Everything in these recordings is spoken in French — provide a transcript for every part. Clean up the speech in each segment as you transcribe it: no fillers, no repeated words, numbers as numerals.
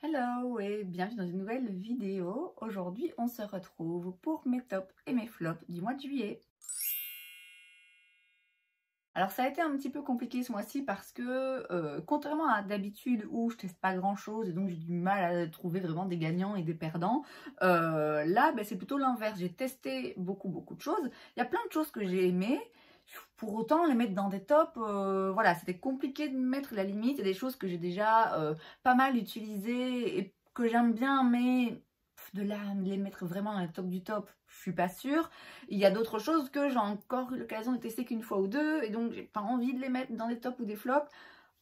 Hello et bienvenue dans une nouvelle vidéo. Aujourd'hui, on se retrouve pour mes tops et mes flops du mois de juillet. Alors ça a été un petit peu compliqué ce mois-ci parce que contrairement à d'habitude où je teste pas grand chose et donc j'ai du mal à trouver vraiment des gagnants et des perdants, là c'est plutôt l'inverse. J'ai testé beaucoup de choses. Il y a plein de choses que j'ai aimées. Pour autant, les mettre dans des tops, voilà, c'était compliqué de mettre la limite. Il y a des choses que j'ai déjà pas mal utilisées et que j'aime bien, mais de là à les mettre vraiment dans les tops du top, je suis pas sûre. Il y a d'autres choses que j'ai encore eu l'occasion de tester qu'une fois ou deux, et donc j'ai pas envie de les mettre dans des tops ou des flops.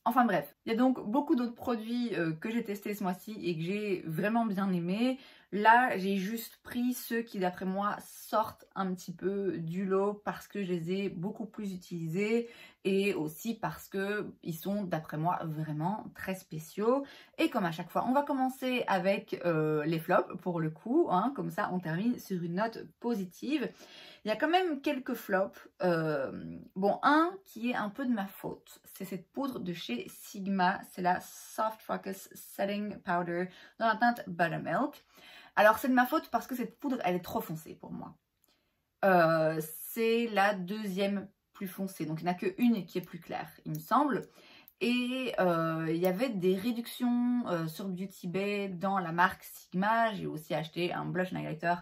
Enfin bref, il y a donc beaucoup d'autres produits que j'ai testés ce mois-ci et que j'ai vraiment bien aimés. Là, j'ai juste pris ceux qui, d'après moi, sortent un petit peu du lot parce que je les ai beaucoup plus utilisés et aussi parce qu'ils sont, d'après moi, vraiment très spéciaux. Et comme à chaque fois, on va commencer avec les flops pour le coup, hein, comme ça on termine sur une note positive. Il y a quand même quelques flops. Bon, un qui est un peu de ma faute, c'est cette poudre de chez Sigma, c'est la Soft Focus Setting Powder dans la teinte Buttermilk. Alors c'est de ma faute parce que cette poudre, elle est trop foncée pour moi. C'est la deuxième plus foncée, donc il n'y en a qu'une qui est plus claire, il me semble. Et il y avait des réductions sur Beauty Bay dans la marque Sigma. J'ai aussi acheté un blush and highlighter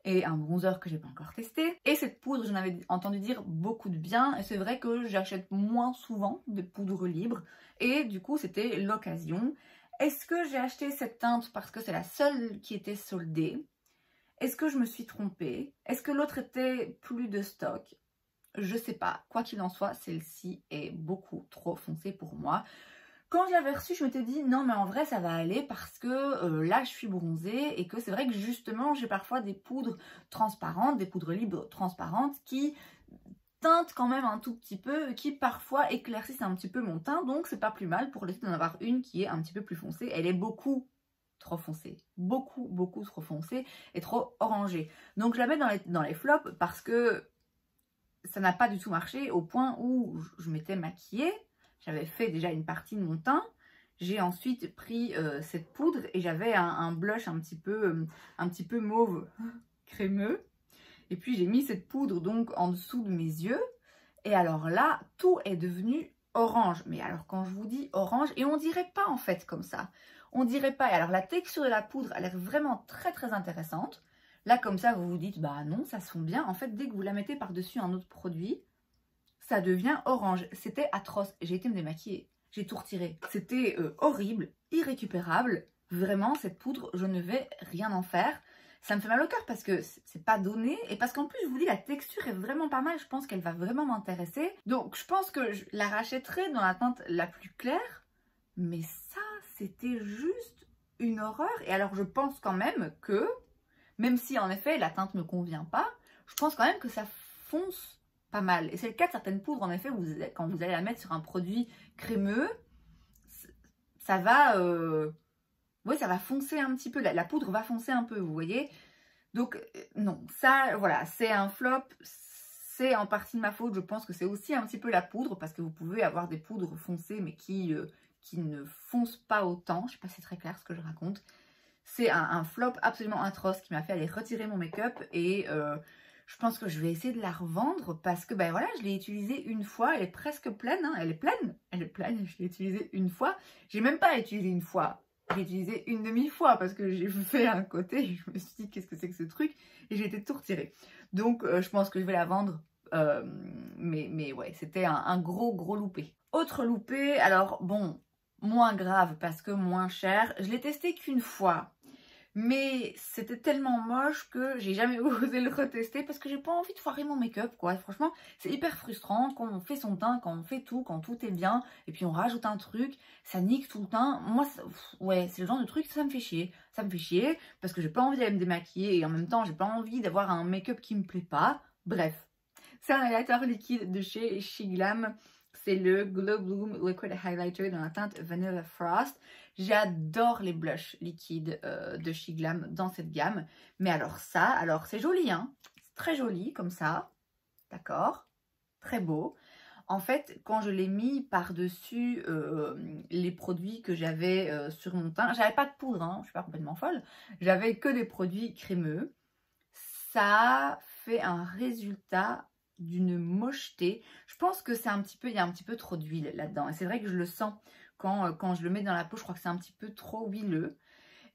et un bronzer que j'ai pas encore testé. Et cette poudre, j'en avais entendu dire beaucoup de bien. Et c'est vrai que j'achète moins souvent des poudres libres. Et du coup, c'était l'occasion. Est-ce que j'ai acheté cette teinte parce que c'est la seule qui était soldée? Est-ce que je me suis trompée? Est-ce que l'autre était plus de stock? Je sais pas. Quoi qu'il en soit, celle-ci est beaucoup trop foncée pour moi. Quand je l'avais reçue, je m'étais dit non mais en vrai ça va aller parce que là je suis bronzée et que c'est vrai que justement j'ai parfois des poudres transparentes, des poudres libres transparentes qui teintent quand même un tout petit peu, qui parfois éclaircissent un petit peu mon teint, donc c'est pas plus mal pour essayer d'en avoir une qui est un petit peu plus foncée. Elle est beaucoup trop foncée, beaucoup trop foncée et trop orangée. Donc je la mets dans les flops parce que ça n'a pas du tout marché au point où je m'étais maquillée. J'avais fait déjà une partie de mon teint. J'ai ensuite pris cette poudre et j'avais un blush un petit peu mauve crémeux. Et puis j'ai mis cette poudre donc en dessous de mes yeux. Et alors là, tout est devenu orange. Mais alors quand je vous dis orange, et on dirait pas en fait comme ça. On dirait pas. Et alors la texture de la poudre a l'air vraiment très intéressante. Là comme ça vous vous dites bah non ça se fond bien. En fait dès que vous la mettez par-dessus un autre produit, ça devient orange. C'était atroce. J'ai été me démaquiller. J'ai tout retiré. C'était horrible, irrécupérable. Vraiment, cette poudre, je ne vais rien en faire. Ça me fait mal au cœur parce que c'est pas donné. Et parce qu'en plus, je vous dis, la texture est vraiment pas mal. Je pense qu'elle va vraiment m'intéresser. Donc, je pense que je la rachèterai dans la teinte la plus claire. Mais ça, c'était juste une horreur. Et alors, je pense quand même que, même si en effet, la teinte ne me convient pas, je pense quand même que ça fonce pas mal. Et c'est le cas de certaines poudres, en effet, quand vous allez la mettre sur un produit crémeux, ça va, ouais, ça va foncer un petit peu. La poudre va foncer un peu, vous voyez. Donc, non, ça, voilà, c'est un flop. C'est en partie de ma faute. Je pense que c'est aussi un petit peu la poudre, parce que vous pouvez avoir des poudres foncées, mais qui ne foncent pas autant. Je sais pas si c'est très clair ce que je raconte. C'est un flop absolument atroce qui m'a fait aller retirer mon make-up et je pense que je vais essayer de la revendre parce que ben voilà, je l'ai utilisée une fois, elle est presque pleine, hein, elle est pleine, je l'ai utilisée une fois. J'ai même pas utilisé une fois, j'ai utilisé une demi-fois parce que j'ai fait un côté et je me suis dit qu'est-ce que c'est que ce truc et j'ai été tout retirée. Donc je pense que je vais la vendre, mais ouais, c'était un gros loupé. Autre loupé, alors bon, moins grave parce que moins cher. Je l'ai testé qu'une fois, mais c'était tellement moche que j'ai jamais osé le retester parce que j'ai pas envie de foirer mon make-up quoi. Franchement, c'est hyper frustrant quand on fait son teint, quand on fait tout, quand tout est bien et puis on rajoute un truc, ça nique tout le teint. Moi, ouais, c'est le genre de truc, ça me fait chier. Ça me fait chier parce que j'ai pas envie d'aller me démaquiller et en même temps, j'ai pas envie d'avoir un make-up qui me plaît pas. Bref, c'est un highlighter liquide de chez Shiglam. C'est le Glow Bloom Liquid Highlighter dans la teinte Vanilla Frost. J'adore les blushs liquides de Shiglam dans cette gamme. Mais alors ça, alors c'est joli, hein. C'est très joli comme ça. D'accord. Très beau. en fait, quand je l'ai mis par-dessus les produits que j'avais sur mon teint, j'avais pas de poudre, hein, je suis pas complètement folle, j'avais que des produits crémeux. Ça fait un résultat d'une mocheté. Je pense que c'est un petit peu, il y a un petit peu trop d'huile là-dedans. Et c'est vrai que je le sens quand je le mets dans la peau, je crois que c'est un petit peu trop huileux.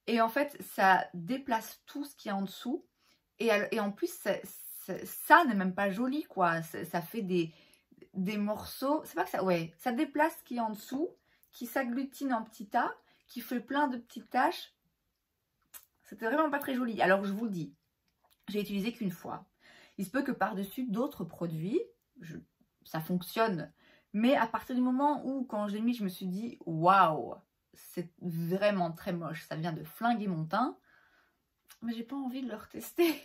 Et en fait, ça déplace tout ce qui est en dessous. Et en plus, ça n'est même pas joli, quoi. Ça fait des morceaux. C'est pas que ça... Ouais, ça déplace ce qui est en dessous, qui s'agglutine en petits tas, qui fait plein de petites taches. C'était vraiment pas très joli. Alors, je vous le dis, j'ai utilisé qu'une fois. Il se peut que par-dessus d'autres produits, ça fonctionne. Mais à partir du moment où, quand je l'ai mis, je me suis dit, waouh, c'est vraiment très moche. Ça vient de flinguer mon teint. Mais j'ai pas envie de le retester.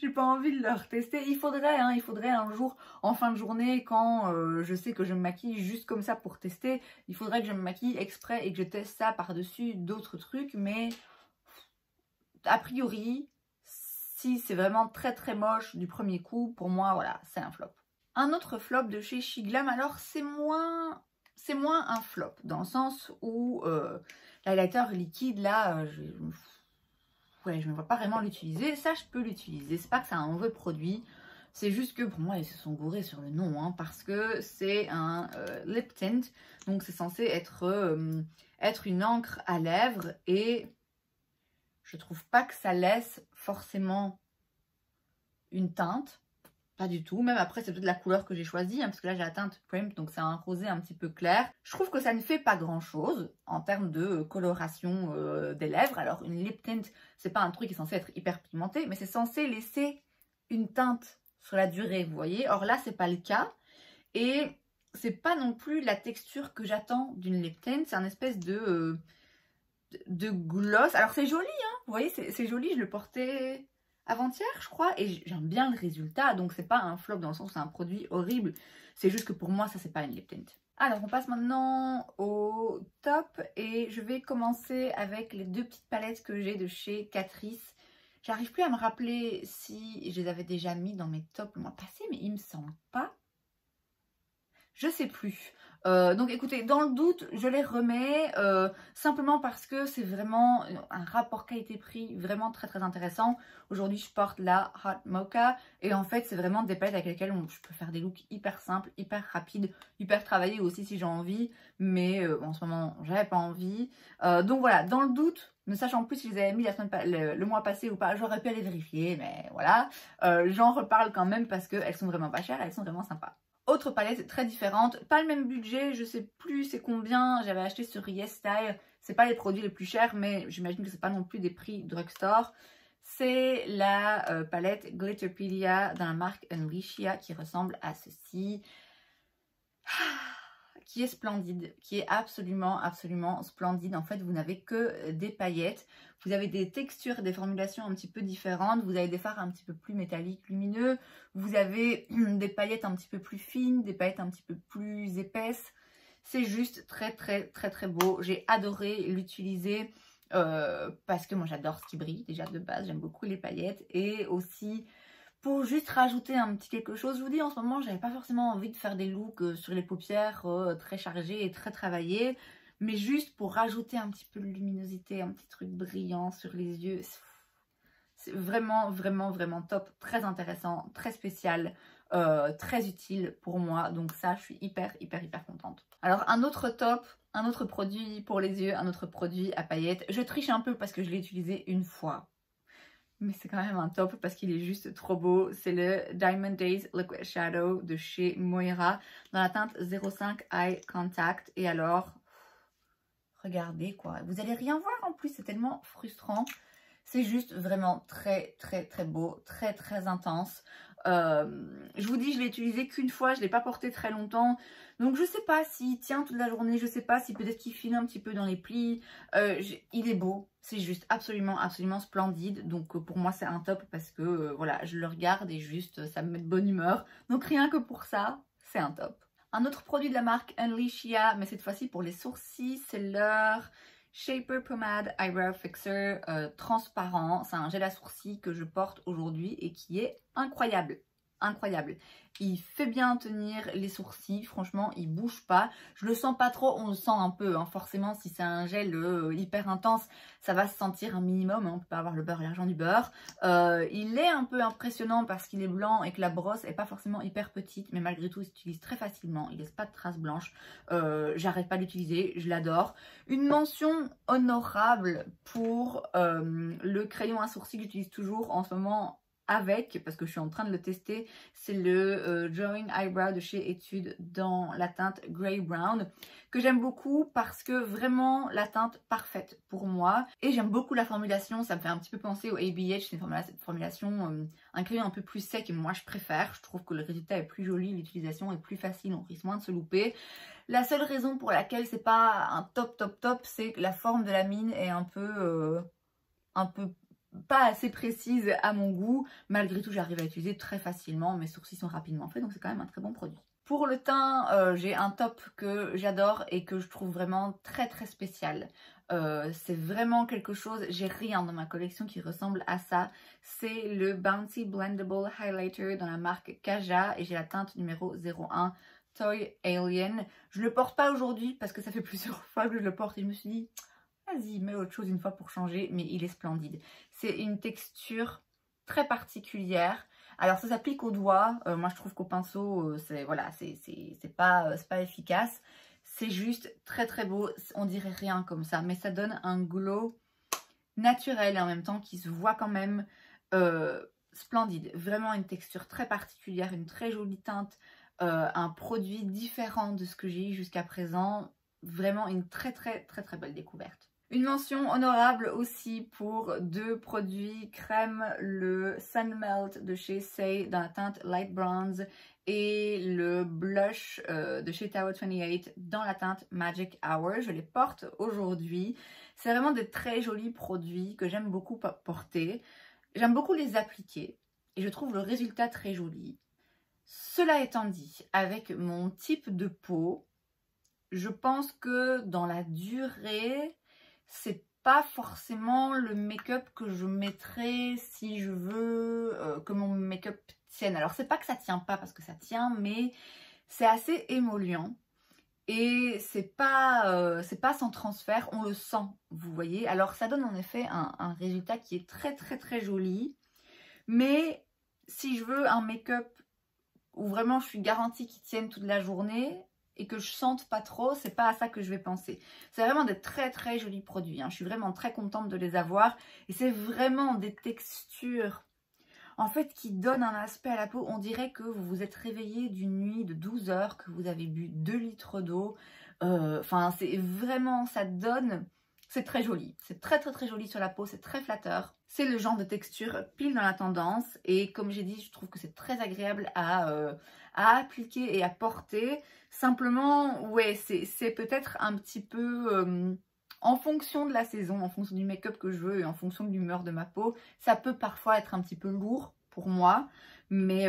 J'ai pas envie de le retester. Il faudrait un jour, en fin de journée, quand je sais que je me maquille juste comme ça pour tester, il faudrait que je me maquille exprès et que je teste ça par-dessus d'autres trucs. Mais a priori, si c'est vraiment très très moche du premier coup, pour moi, voilà, c'est un flop. Un autre flop de chez Shiglam, alors c'est moins un flop, dans le sens où l'highlighter liquide, là, ouais, je ne vois pas vraiment l'utiliser. Ça, je peux l'utiliser. C'est pas que c'est un mauvais produit. C'est juste que pour moi, ils se sont gourés sur le nom. Hein, parce que c'est un lip tint. Donc, c'est censé être une encre à lèvres. Et je trouve pas que ça laisse forcément une teinte. Pas du tout. Même après, c'est peut-être la couleur que j'ai choisie. Hein, parce que là, j'ai la teinte Primp. Donc, c'est un rosé un petit peu clair. Je trouve que ça ne fait pas grand-chose en termes de coloration des lèvres. Alors, une lip tint, c'est pas un truc qui est censé être hyper pigmenté. Mais c'est censé laisser une teinte sur la durée, vous voyez. Or là, c'est pas le cas. Et c'est pas non plus la texture que j'attends d'une lip tint. C'est un espèce de gloss. Alors, c'est joli, hein. Vous voyez, c'est joli. Je le portais avant-hier, je crois, et j'aime bien le résultat, donc c'est pas un flop dans le sens où c'est un produit horrible, c'est juste que pour moi ça c'est pas une lip tint. Alors on passe maintenant au top et je vais commencer avec les deux petites palettes que j'ai de chez Catrice. J'arrive plus à me rappeler si je les avais déjà mis dans mes tops le mois passé, mais il me semble pas. Je sais plus. Donc écoutez, dans le doute, je les remets simplement parce que c'est vraiment un rapport qualité-prix vraiment très très intéressant. Aujourd'hui, je porte la Hot Mocha et en fait, c'est vraiment des palettes avec lesquelles je peux faire des looks hyper simples, hyper rapides, hyper travaillés aussi si j'ai envie. Mais en ce moment, j'avais pas envie. Donc voilà, dans le doute, ne sachant plus si je les avais mis le mois passé ou pas, j'aurais pu aller vérifier, mais voilà. J'en reparle quand même parce qu'elles sont vraiment pas chères, elles sont vraiment sympas. Autre palette très différente, pas le même budget, je sais plus c'est combien, j'avais acheté sur YesStyle, c'est pas les produits les plus chers, mais j'imagine que c'est pas non plus des prix drugstore. C'est la palette Glitterpedia dans la marque Unleashia qui ressemble à ceci. Qui est splendide, qui est absolument splendide. En fait, vous n'avez que des paillettes. Vous avez des textures, des formulations un petit peu différentes. Vous avez des fards un petit peu plus métalliques, lumineux. Vous avez des paillettes un petit peu plus fines, des paillettes un petit peu plus épaisses. C'est juste très beau. J'ai adoré l'utiliser parce que moi j'adore ce qui brille déjà de base. J'aime beaucoup les paillettes et aussi pour juste rajouter un petit quelque chose. Je vous dis, en ce moment, j'avais pas forcément envie de faire des looks sur les paupières très chargés et très travaillés. Mais juste pour rajouter un petit peu de luminosité, un petit truc brillant sur les yeux. C'est vraiment top. Très intéressant, très spécial, très utile pour moi. Donc ça, je suis hyper contente. Alors, un autre top, un autre produit pour les yeux, un autre produit à paillettes. Je triche un peu parce que je l'ai utilisé une fois. Mais c'est quand même un top parce qu'il est juste trop beau. C'est le Diamond Days Liquid Shadow de chez Moira dans la teinte 05 Eye Contact. Et alors, regardez quoi. Vous allez rien voir en plus, c'est tellement frustrant. C'est juste vraiment très beau, très intense. Je vous dis, je l'ai utilisé qu'une fois, je ne l'ai pas porté très longtemps. Donc je sais pas s'il tient toute la journée, je sais pas si peut-être qu'il file un petit peu dans les plis. Il est beau, c'est juste absolument splendide. Donc pour moi c'est un top parce que voilà, je le regarde et juste ça me met de bonne humeur. Donc rien que pour ça, c'est un top. Un autre produit de la marque Unleashia, mais cette fois-ci pour les sourcils, c'est leur Shaper Pomade Eyebrow Fixer transparent. C'est un gel à sourcils que je porte aujourd'hui et qui est incroyable. incroyable. Il fait bien tenir les sourcils, franchement il bouge pas. Je le sens pas trop, on le sent un peu, hein. Forcément si c'est un gel hyper intense, ça va se sentir un minimum, hein. On peut pas avoir le beurre et l'argent du beurre. Il est un peu impressionnant parce qu'il est blanc et que la brosse est pas forcément hyper petite, mais malgré tout il s'utilise très facilement, il laisse pas de traces blanches. J'arrête pas d'utiliser, je l'adore. Une mention honorable pour le crayon à sourcils que j'utilise toujours en ce moment avec, parce que je suis en train de le tester, c'est le Drawing Eyebrow de chez Etude dans la teinte Grey Brown, que j'aime beaucoup parce que vraiment la teinte parfaite pour moi. Et j'aime beaucoup la formulation, ça me fait un petit peu penser au ABH, c'est une formulation, un crayon un peu plus sec et moi je préfère. Je trouve que le résultat est plus joli, l'utilisation est plus facile, on risque moins de se louper. La seule raison pour laquelle c'est pas un top, c'est que la forme de la mine est un peu pas assez précise à mon goût. Malgré tout, j'arrive à utiliser très facilement. Mes sourcils sont rapidement faits, donc c'est quand même un très bon produit. Pour le teint, j'ai un top que j'adore et que je trouve vraiment très spécial. C'est vraiment quelque chose, j'ai rien dans ma collection qui ressemble à ça. C'est le Bouncy Blendable Highlighter dans la marque Kaja et j'ai la teinte numéro 01 Toy Alien. Je le porte pas aujourd'hui parce que ça fait plusieurs fois que je le porte et je me suis dit... Vas-y, mets autre chose une fois pour changer, mais il est splendide. C'est une texture très particulière. Alors ça s'applique au doigt. Moi je trouve qu'au pinceau, c'est pas efficace. C'est juste très beau. On dirait rien comme ça, mais ça donne un glow naturel et en même temps qui se voit quand même splendide. Vraiment une texture très particulière, une très jolie teinte, un produit différent de ce que j'ai eu jusqu'à présent. Vraiment une très belle découverte. Une mention honorable aussi pour deux produits crème, le Sun Melt de chez Saie dans la teinte Light Bronze et le blush de chez Tower 28 dans la teinte Magic Hour. Je les porte aujourd'hui. C'est vraiment des très jolis produits que j'aime beaucoup porter. J'aime beaucoup les appliquer et je trouve le résultat très joli. Cela étant dit, avec mon type de peau, je pense que dans la durée, c'est pas forcément le make-up que je mettrais si je veux que mon make-up tienne. Alors c'est pas que ça tient pas parce que ça tient, mais c'est assez émollient et c'est pas sans transfert, on le sent, vous voyez. Alors ça donne en effet un résultat qui est très joli, mais si je veux un make-up où vraiment je suis garantie qu'il tienne toute la journée et que je sente pas trop, c'est pas à ça que je vais penser. C'est vraiment des très jolis produits, hein. Je suis vraiment très contente de les avoir et c'est vraiment des textures en fait qui donnent un aspect à la peau. On dirait que vous vous êtes réveillé d'une nuit de 12 heures, que vous avez bu 2 litres d'eau. Enfin, c'est vraiment, ça donne... C'est très joli, c'est très joli sur la peau, c'est très flatteur. C'est le genre de texture pile dans la tendance et comme j'ai dit, je trouve que c'est très agréable à appliquer et à porter. Simplement, ouais, c'est peut-être un petit peu en fonction de la saison, en fonction du make-up que je veux et en fonction de l'humeur de ma peau. Ça peut parfois être un petit peu lourd pour moi, mais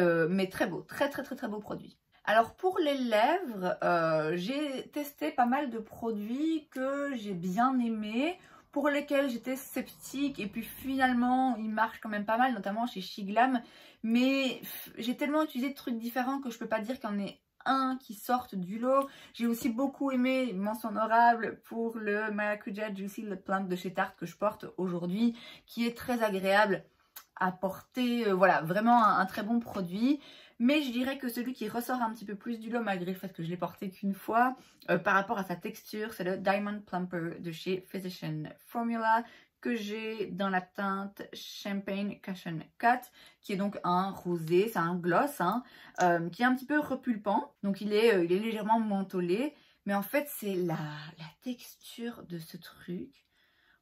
très beau, très beau produit. Alors pour les lèvres, j'ai testé pas mal de produits que j'ai bien aimés, pour lesquels j'étais sceptique et puis finalement ils marchent quand même pas mal, notamment chez Shiglam. Mais j'ai tellement utilisé de trucs différents que je peux pas dire qu'il y en ait un qui sorte du lot. J'ai aussi beaucoup aimé, mention honorable pour le Maracuja Juicy Lip Plump de chez Tarte que je porte aujourd'hui, qui est très agréable à porter. Voilà, vraiment un très bon produit. Mais je dirais que celui qui ressort un petit peu plus du lot, malgré le fait que je l'ai porté qu'une fois, par rapport à sa texture, c'est le Diamond Plumper de chez Physician Formula, que j'ai dans la teinte Champagne Cushion Cut, qui est donc un rosé, c'est un gloss, hein, qui est un petit peu repulpant, donc il est légèrement mentholé, mais en fait c'est la texture de ce truc,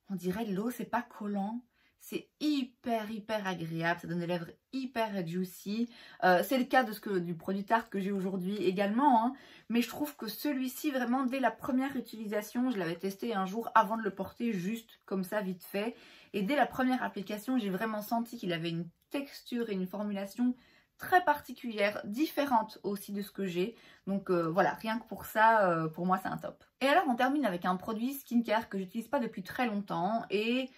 on dirait de l'eau, c'est pas collant. C'est hyper agréable, ça donne des lèvres hyper juicy. C'est le cas du produit Tarte que j'ai aujourd'hui également, hein. Mais je trouve que celui-ci, vraiment, dès la première utilisation, je l'avais testé un jour avant de le porter, juste comme ça, vite fait. Et dès la première application, j'ai vraiment senti qu'il avait une texture et une formulation très particulière, différente aussi de ce que j'ai. Donc voilà, rien que pour ça, pour moi, c'est un top. Et alors, on termine avec un produit skincare que j'utilise pas depuis très longtemps et...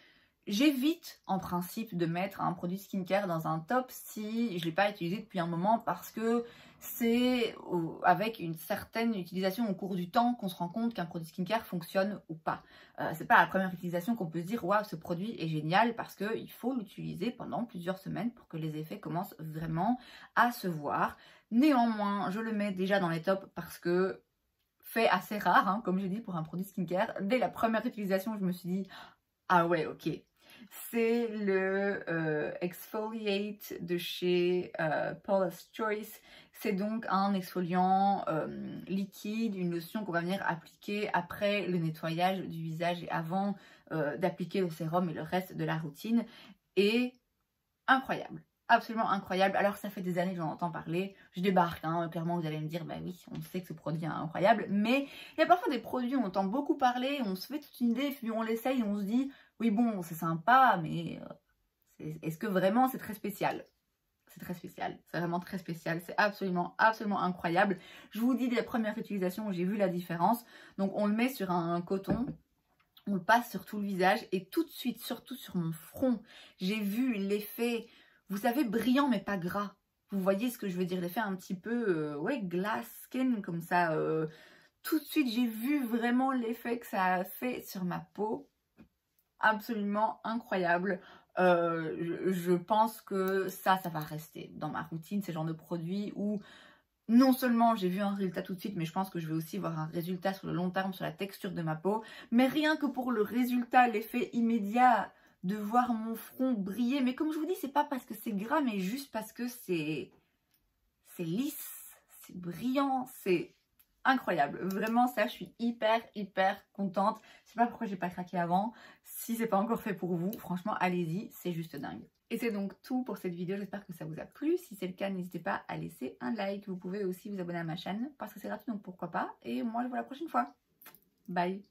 j'évite en principe de mettre un produit skincare dans un top si je ne l'ai pas utilisé depuis un moment, parce que c'est avec une certaine utilisation au cours du temps qu'on se rend compte qu'un produit skincare fonctionne ou pas. C'est pas à la première utilisation qu'on peut se dire waouh, ce produit est génial, parce qu'il faut l'utiliser pendant plusieurs semaines pour que les effets commencent vraiment à se voir. Néanmoins, je le mets déjà dans les tops parce que fait assez rare, hein, comme j'ai dit, pour un produit skincare. Dès la première utilisation, je me suis dit ah ouais, ok. C'est le Exfoliate de chez Paula's Choice. C'est donc un exfoliant liquide, une lotion qu'on va venir appliquer après le nettoyage du visage et avant d'appliquer le sérum et le reste de la routine. Et incroyable. Absolument incroyable. Alors ça fait des années que j'en entends parler, je débarque, hein. Clairement vous allez me dire bah oui, on sait que ce produit est incroyable, mais il y a parfois des produits, on entend beaucoup parler, on se fait toute une idée, puis on l'essaye, on se dit oui bon c'est sympa, mais est-ce que vraiment c'est très spécial? C'est très spécial, c'est vraiment très spécial, c'est absolument incroyable. Je vous dis, dès la première utilisation j'ai vu la différence. Donc on le met sur un coton, on le passe sur tout le visage et tout de suite, surtout sur mon front, j'ai vu l'effet, vous savez, brillant mais pas gras. Vous voyez ce que je veux dire, l'effet un petit peu, ouais, glass skin comme ça. Tout de suite, j'ai vu vraiment l'effet que ça a fait sur ma peau. Absolument incroyable. Je pense que ça va rester dans ma routine, ces genres de produits où non seulement j'ai vu un résultat tout de suite, mais je pense que je vais aussi voir un résultat sur le long terme, sur la texture de ma peau. Mais rien que pour le résultat, l'effet immédiat de voir mon front briller. Mais comme je vous dis, c'est pas parce que c'est gras, mais juste parce que c'est lisse, c'est brillant, c'est incroyable. Vraiment, ça, je suis hyper contente. Je sais pas pourquoi j'ai pas craqué avant. Si c'est pas encore fait pour vous, franchement, allez-y, c'est juste dingue. Et c'est donc tout pour cette vidéo, j'espère que ça vous a plu. Si c'est le cas, n'hésitez pas à laisser un like. Vous pouvez aussi vous abonner à ma chaîne parce que c'est gratuit, donc pourquoi pas. Et moi, je vous vois la prochaine fois. Bye!